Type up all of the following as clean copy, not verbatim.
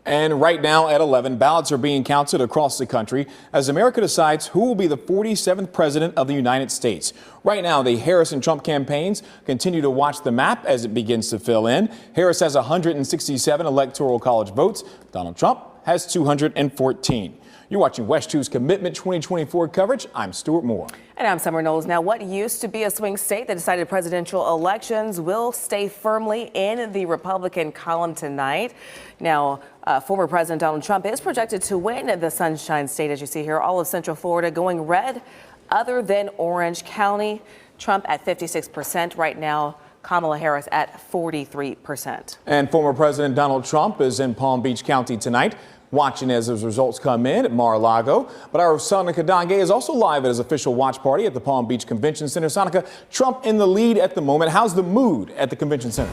And right now at 11, ballots are being counted across the country as America decides who will be the 47th president of the United States. Right now, the Harris and Trump campaigns continue to watch the map as it begins to fill in. Harris has 167 electoral college votes. Donald Trump has 214. You're watching WESH 2's Commitment 2024 coverage. I'm Stuart Moore. And I'm Summer Knowles. Now, what used to be a swing state that decided presidential elections will stay firmly in the Republican column tonight. Now, former President Donald Trump is projected to win the Sunshine State, as you see here, all of Central Florida going red other than Orange County. Trump at 56% right now. Kamala Harris at 43%. And former President Donald Trump is in Palm Beach County tonight, watching as those results come in at Mar-a-Lago. But our Sonica Dange is also live at his official watch party at the Palm Beach Convention Center. Sonica, Trump in the lead at the moment. How's the mood at the convention center?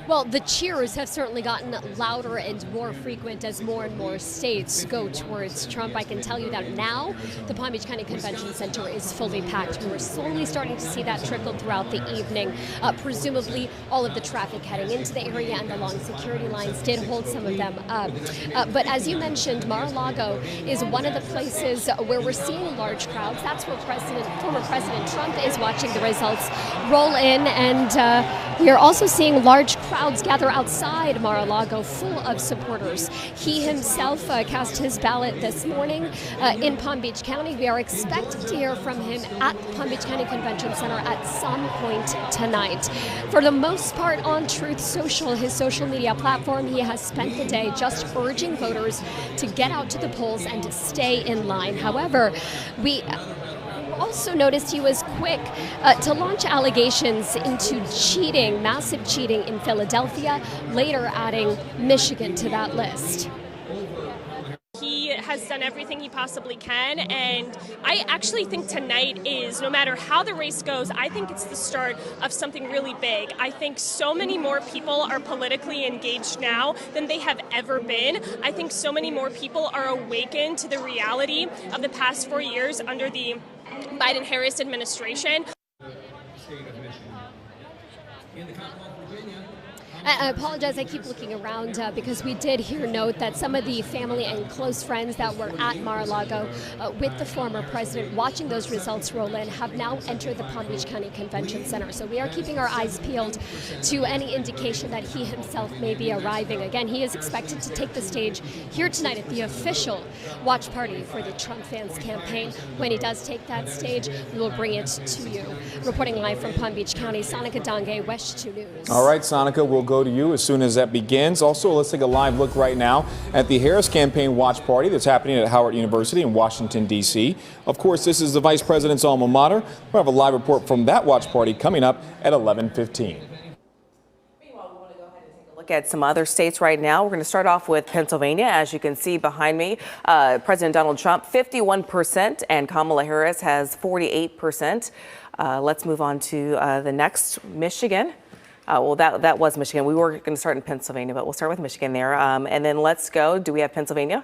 Well, the cheers have certainly gotten louder and more frequent as more and more states go towards Trump. I can tell you that now the Palm Beach County Convention Center is fully packed. We're slowly starting to see that trickle throughout the evening. Presumably, all of the traffic heading into the area and the long security lines did hold some of them up. But as you mentioned, Mar-a-Lago is one of the places where we're seeing large crowds. That's where former President Trump is watching the results roll in. And we are also seeing large crowds gather outside Mar-a-Lago full of supporters. He himself cast his ballot this morning in Palm Beach County. We are expected to hear from him at the Palm Beach County Convention Center at some point tonight. For the most part on Truth Social, his social media platform, he has spent the day just urging voters to get out to the polls and to stay in line. However, we also noticed he was quick to launch allegations into cheating, massive cheating in Philadelphia, later adding Michigan to that list. He has done everything he possibly can, and I actually think tonight is, no matter how the race goes, I think it's the start of something really big. I think so many more people are politically engaged now than they have ever been. I think so many more people are awakened to the reality of the past 4 years under the Biden-Harris administration. I apologize, I keep looking around because we did hear note that some of the family and close friends that were at Mar-a-Lago with the former president watching those results roll in have now entered the Palm Beach County Convention Center. So we are keeping our eyes peeled to any indication that he himself may be arriving. Again, he is expected to take the stage here tonight at the official watch party for the Trump fans campaign. When he does take that stage, we will bring it to you. Reporting live from Palm Beach County, Sonica Dange, WESH 2 News. All right, Sonica, we'll go to you as soon as that begins. Also, let's take a live look right now at the Harris campaign watch party that's happening at Howard University in Washington, D.C. Of course, this is the vice president's alma mater. We'll have a live report from that watch party coming up at 11:15. Look at some other states right now. We're going to start off with Pennsylvania. As you can see behind me, President Donald Trump 51% and Kamala Harris has 48%. Let's move on to the next, Michigan. Well, that was Michigan. We were going to start in Pennsylvania, but we'll start with Michigan there. And then let's go. Do we have Pennsylvania?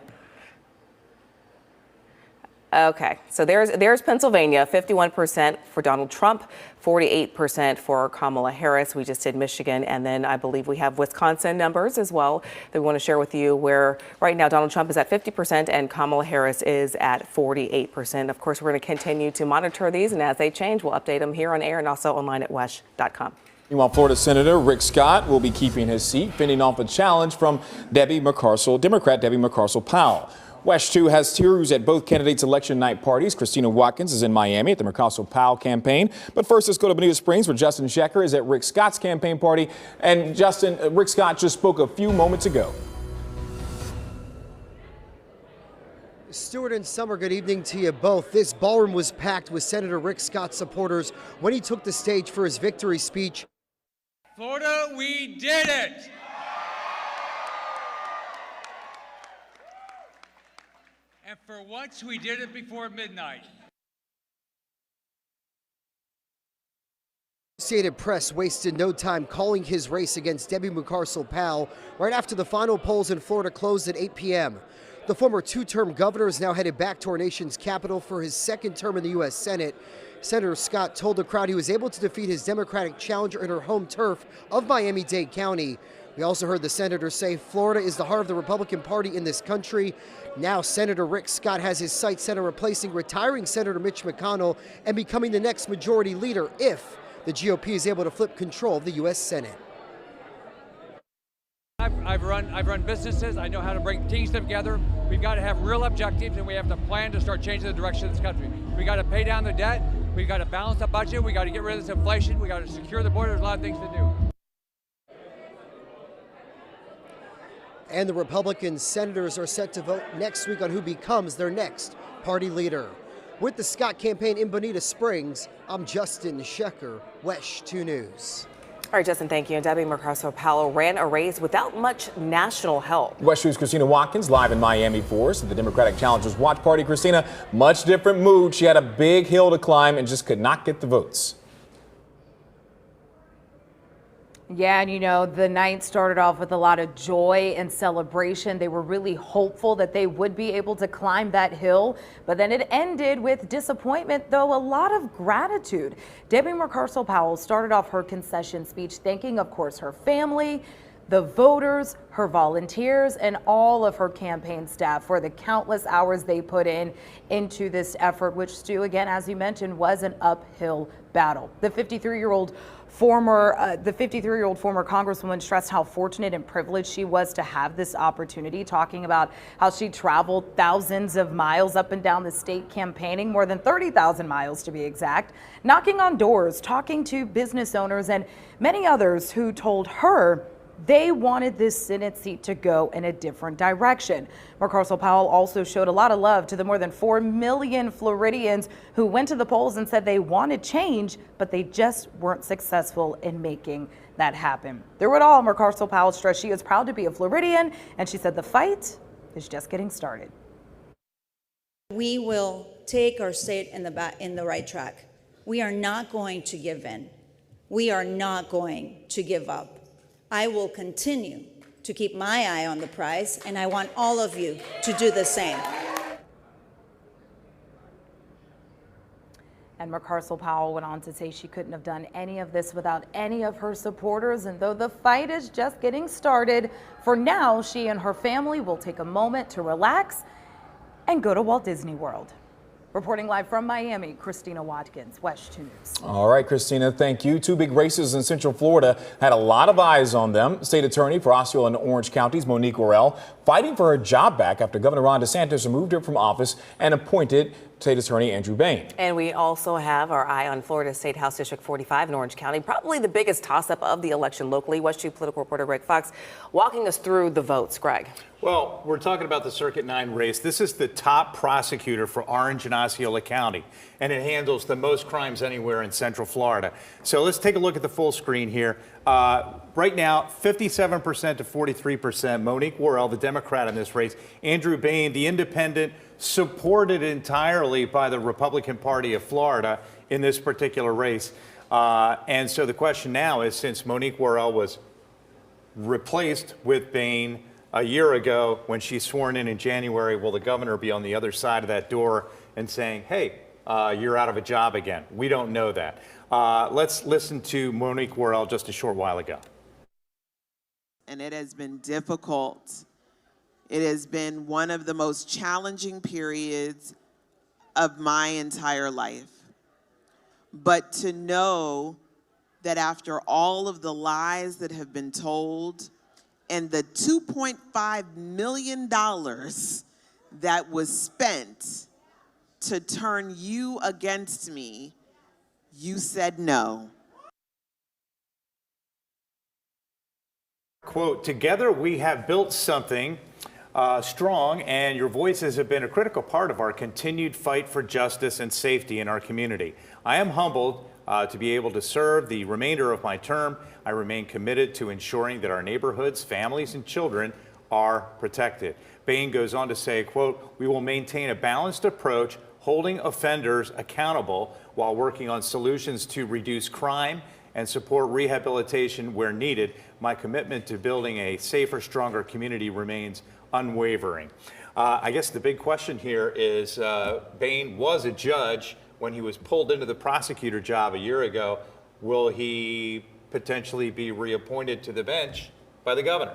Okay, so there's Pennsylvania, 51% for Donald Trump, 48% for Kamala Harris. We just did Michigan, and then I believe we have Wisconsin numbers as well that we want to share with you, where right now Donald Trump is at 50% and Kamala Harris is at 48%. Of course, we're going to continue to monitor these, and as they change, we'll update them here on air and also online at wesh.com. Meanwhile, Florida Senator Rick Scott will be keeping his seat, fending off a challenge from Democrat Debbie McCarcel-Powell. WESH 2 has tears at both candidates' election night parties. Christina Watkins is in Miami at the McCarcel-Powell campaign. But first, let's go to Bonita Springs, where Justin Shecker is at Rick Scott's campaign party. And Justin, Rick Scott just spoke a few moments ago. Stuart and Summer, good evening to you both. This ballroom was packed with Senator Rick Scott's supporters when he took the stage for his victory speech. Florida, we did it! And for once, we did it before midnight. Associated Press wasted no time calling his race against Debbie McCarcel-Powell right after the final polls in Florida closed at 8 p.m. The former two-term governor is now headed back to our nation's capital for his second term in the U.S. Senate. Senator Scott told the crowd he was able to defeat his Democratic challenger in her home turf of Miami-Dade County. We also heard the senator say Florida is the heart of the Republican Party in this country. Now Senator Rick Scott has his sights set on replacing retiring Senator Mitch McConnell and becoming the next majority leader if the GOP is able to flip control of the U.S. Senate. I've run businesses. I know how to bring teams together. We've got to have real objectives, and we have to plan to start changing the direction of this country. We got to pay down the debt. We got to balance the budget. We got to get rid of this inflation. We got to secure the border. There's a lot of things to do. And the Republican senators are set to vote next week on who becomes their next party leader. With the Scott campaign in Bonita Springs, I'm Justin Shecker, WESH 2 News. All right, Justin, thank you. And Debbie Murcaso-Powell ran a race without much national help. WESH News' Christina Watkins live in Miami for us at the Democratic Challengers Watch Party. Christina, much different mood. She had a big hill to climb and just could not get the votes. Yeah, and you know, the night started off with a lot of joy and celebration. They were really hopeful that they would be able to climb that hill, but then it ended with disappointment, though a lot of gratitude. Debbie Murcaso-Powell started off her concession speech thanking, of course, her family, the voters, her volunteers, and all of her campaign staff for the countless hours they put into this effort, which, Stu, again, as you mentioned, was an uphill battle. The 53-year-old former Congresswoman stressed how fortunate and privileged she was to have this opportunity, talking about how she traveled thousands of miles up and down the state campaigning, more than 30,000 miles to be exact, knocking on doors, talking to business owners and many others who told her they wanted this Senate seat to go in a different direction. Murcaso-Powell also showed a lot of love to the more than 4 million Floridians who went to the polls and said they wanted change, but they just weren't successful in making that happen. Through it all, Murcaso-Powell stressed she is proud to be a Floridian, and she said the fight is just getting started. We will take our state in the right track. We are not going to give in. We are not going to give up. I will continue to keep my eye on the prize, and I want all of you to do the same. And Murcaso-Powell went on to say she couldn't have done any of this without any of her supporters. And though the fight is just getting started, for now, she and her family will take a moment to relax and go to Walt Disney World. Reporting live from Miami, Christina Watkins, WESH 2 News. All right, Christina, thank you. Two big races in Central Florida had a lot of eyes on them. State Attorney for Osceola and Orange counties, Monique Worrell, fighting for her job back after Governor Ron DeSantis removed her from office and appointed State Attorney Andrew Bain. And we also have our eye on Florida State House District 45 in Orange County, probably the biggest toss-up of the election locally. WESH 2 political reporter Greg Fox walking us through the votes. Greg. Well, we're talking about the Circuit 9 race. This is the top prosecutor for Orange and Osceola County, and it handles the most crimes anywhere in Central Florida. So let's take a look at the full screen here. Right now, 57% to 43%. Monique Worrell, the Democrat in this race. Andrew Bain, the independent, supported entirely by the Republican Party of Florida in this particular race. And so the question now is, since Monique Worrell was replaced with Bain a year ago when she's sworn in January, will the governor be on the other side of that door and saying, hey, you're out of a job again? We don't know that. Let's listen to Monique Worrell just a short while ago. And it has been difficult. It has been one of the most challenging periods of my entire life. But to know that after all of the lies that have been told and the $2.5 million that was spent to turn you against me, you said no. Quote, together we have built something strong, and your voices have been a critical part of our continued fight for justice and safety in our community. I am humbled to be able to serve the remainder of my term. I remain committed to ensuring that our neighborhoods, families, and children are protected. Bain goes on to say, quote, we will maintain a balanced approach, holding offenders accountable while working on solutions to reduce crime and support rehabilitation where needed. My commitment to building a safer, stronger community remains unwavering. I guess the big question here is Bain was a judge when he was pulled into the prosecutor job a year ago. Will he potentially be reappointed to the bench by the governor.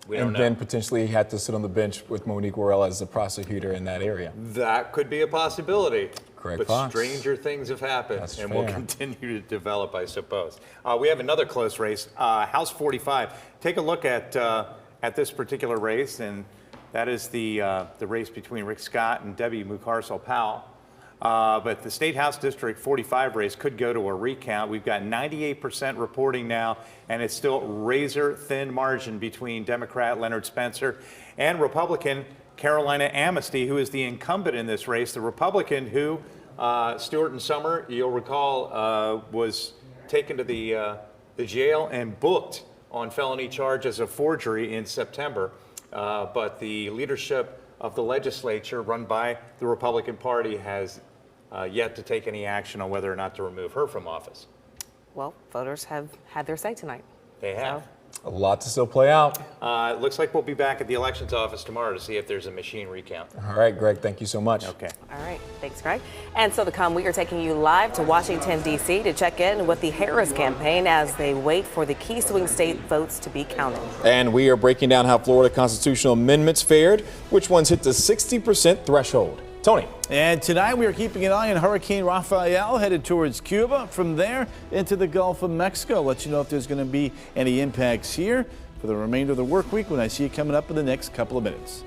We don't And know. then potentially he had to sit on the bench with Monique Worrell as the prosecutor in that area. That could be a possibility. Correct, But Fox. stranger things have happened, That's and will fair. continue to develop, I suppose. We have another close race, House 45. Take a look at this particular race, and that is the race between Rick Scott and Debbie Mucarsel-Powell. But the State House District 45 race could go to a recount. We've got 98% reporting now, and it's still razor-thin margin between Democrat Leonard Spencer and Republican Carolina Amnesty, who is the incumbent in this race. The Republican who, Stewart and Summer, you'll recall, was taken to the jail and booked on felony charges of forgery in September. But the leadership of the legislature, run by the Republican Party, has yet to take any action on whether or not to remove her from office. Well, voters have had their say tonight. They have. A lot to still play out. It looks like we'll be back at the elections office tomorrow to see if there's a machine recount. All right, Greg, thank you so much. Okay. All right. Thanks, Greg. And so to come, we are taking you live to Washington, D.C. to check in with the Harris campaign as they wait for the key swing state votes to be counted. And we are breaking down how Florida constitutional amendments fared, which ones hit the 60% threshold. Tony. And tonight we are keeping an eye on Hurricane Rafael headed towards Cuba. From there into the Gulf of Mexico. Let you know if there's going to be any impacts here for the remainder of the work week when I see you coming up in the next couple of minutes.